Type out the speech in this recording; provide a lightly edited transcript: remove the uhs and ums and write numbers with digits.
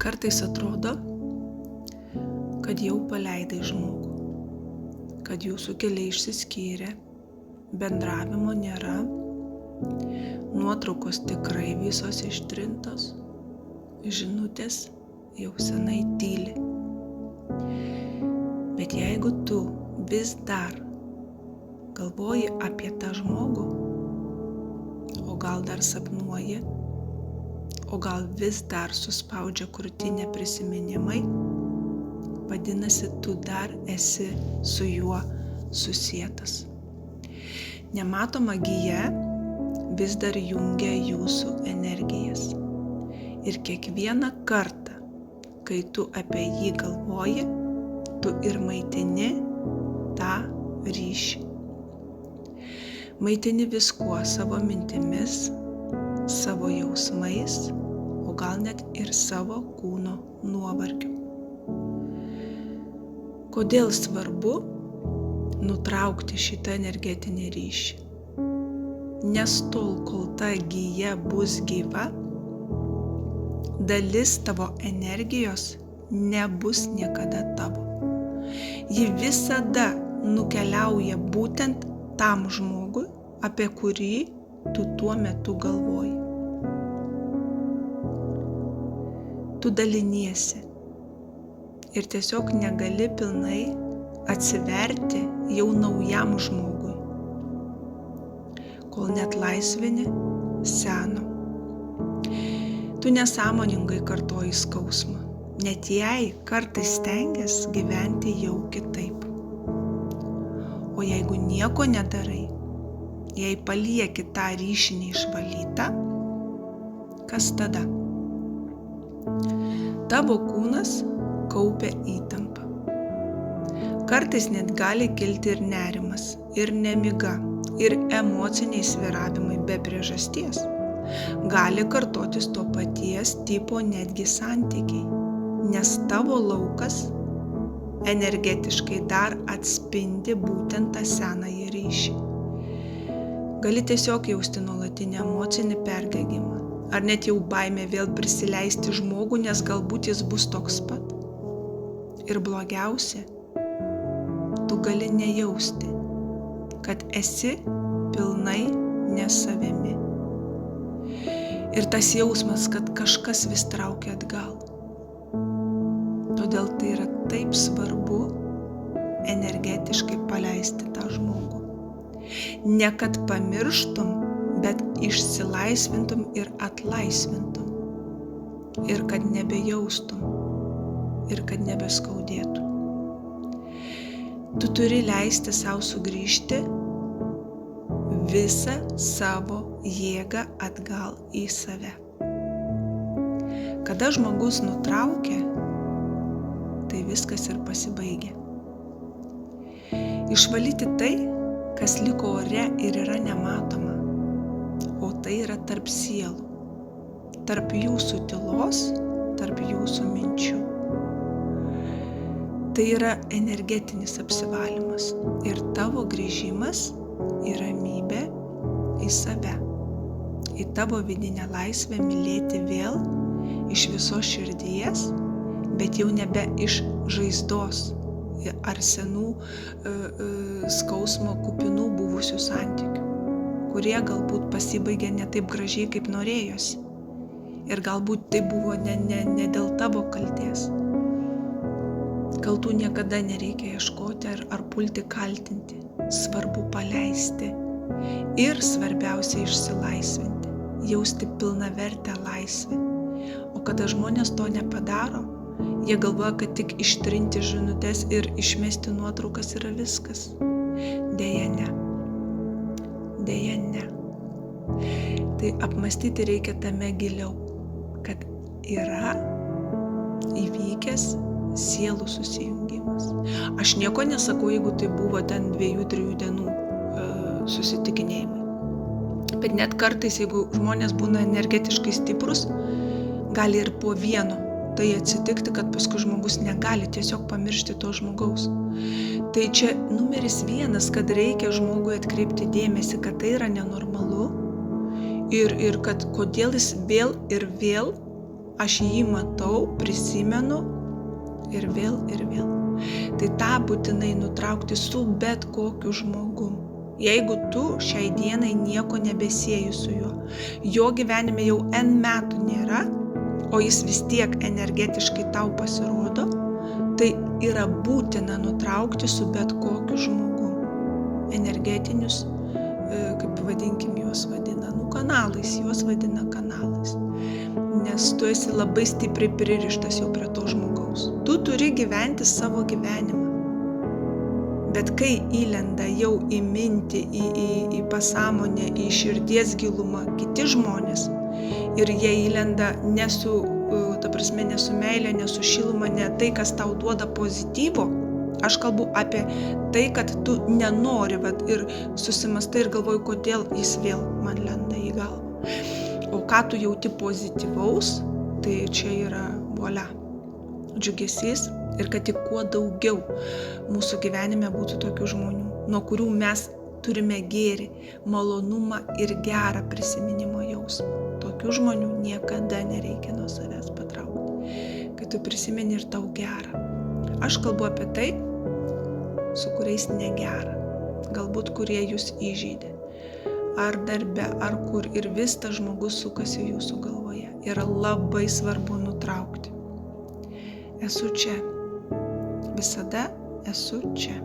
Kartais atrodo, kad jau paleidai žmogų, kad jūsų keliai išsiskyrė, bendravimo nėra, nuotraukos tikrai visos ištrintos, žinutės jau senai tyli. Bet jeigu tu vis dar galvoji apie tą žmogų, o gal dar sapnuoji, o gal vis dar suspaudžia krūtinę prisiminimai, vadinasi, tu dar esi su juo susietas. Nematoma gija vis dar jungia jūsų energijas. Ir kiekvieną kartą, kai tu apie jį galvoji, tu ir maitini tą ryšį. Maitini viskuo, savo mintimis, savo jausmais, o gal net ir savo kūno nuovargiu. Kodėl svarbu nutraukti šitą energetinį ryšį? Nes tol, kol ta gija bus gyva, dalis tavo energijos nebus niekada tavo. Ji visada nukeliauja būtent tam žmogui, apie kurį tu tuo metu galvoji. Tu daliniesi ir tiesiog negali pilnai atsiverti jau naujam žmogui, kol neatlaisvini seno. Tu nesąmoningai kartoji skausmą, net jei kartais stengies gyventi jau kitaip. O jeigu nieko nedarai, jei palieki tą ryšį neišvalytą, kas tada? Tavo kūnas kaupia įtampą. Kartais net gali kilti ir nerimas, ir nemiga, ir emociniai svyravimai be priežasties. Gali kartotis to paties tipo netgi santykiai, nes tavo laukas energetiškai dar atspindi būtent tą senąjį ryšį. Gali tiesiog jausti nuolatinį emocinį perdegimą, ar net jau baimė vėl prisileisti žmogų, nes galbūt jis bus toks pat. Ir blogiausia, tu gali nejausti, kad esi pilnai ne savimi. Ir tas jausmas, kad kažkas vis traukia atgal. Todėl tai yra taip svarbu energetiškai paleisti tą žmogų. Ne kad pamirštum, bet išsilaisvintum ir atlaisvintum. Ir kad nebejaustum. Ir kad nebeskaudėtų. Tu turi leisti savo sugrįžti visą savo jėgą atgal į save. Kada žmogus nutraukia, tai viskas ir pasibaigia. Išvalyti tai, kas liko ore ir yra nematoma, o tai yra tarp sielų, tarp jūsų tylos, tarp jūsų minčių. Tai yra energetinis apsivalymas ir tavo grįžimas į ramybę, į save, į tavo vidinę laisvę mylėti vėl iš visos širdies, bet jau nebe iš žaizdos ar senų skausmo kupinų buvusių santykių, kurie galbūt pasibaigė ne taip gražiai, kaip norėjosi. Ir galbūt tai buvo ne dėl tavo kaltės. Kaltų niekada nereikia ieškoti ar pulti kaltinti. Svarbu paleisti ir svarbiausia išsilaisvinti, jausti pilnavertę laisvę. O kada žmonės to nepadaro, jie galvoja, kad tik ištrinti žinutes ir išmesti nuotraukas yra viskas. Deja ne. Deja ne. Tai apmąstyti reikia tame giliau, kad yra įvykęs sielų susijungimas. Aš nieko nesakau, jeigu tai buvo ten 2-3 dienų susitikinėjimai. Bet net kartais, jeigu žmonės būna energetiškai stiprus, gali ir po vieno tai atsitikti, kad paskui žmogus negali tiesiog pamiršti to žmogaus. Tai čia numeris 1, kad reikia žmogui atkreipti dėmesį, kad tai yra nenormalu ir kad kodėl jis vėl ir vėl aš jį matau, prisimenu ir vėl ir vėl. Tai tą būtinai nutraukti su bet kokiu žmogum. Jeigu tu šiai dienai nieko nebesieji su juo, jo gyvenime jau N metų nėra, o jis vis tiek energetiškai tau pasirodo, tai yra būtina nutraukti su bet kokiu žmogum. Energetinius, kaip vadinkim juos vadina, kanalais, juos vadina kanalais. Nes tu esi labai stipriai pririštas jau prie to žmogaus. Tu turi gyventi savo gyvenimą. Bet kai įlenda jau į mintį, į pasąmonę, į širdies gilumą kiti žmonės ir jie įlenda ne su meilė, ne su šiluma, ne tai, kas tau duoda pozityvo, aš kalbu apie tai, kad tu nenori ir susimastai ir galvoji, kodėl jis vėl man lenda į galvą. O ką tu jauti pozityvaus, tai čia yra volia, džiugesys ir kad tik kuo daugiau mūsų gyvenime būtų tokių žmonių, nuo kurių mes turime gėrį, malonumą ir gerą prisiminimo jausmą. Tokių žmonių niekada nereikia nuo savęs patraukti, kai tu prisimeni ir tau gera. Aš kalbu apie tai, su kuriais negera, galbūt kurie jūs įžeidė, ar darbe, ar kur, ir vis tas žmogus sukasi jūsų galvoje. Yra labai svarbu nutraukti. Esu čia. Visada esu čia.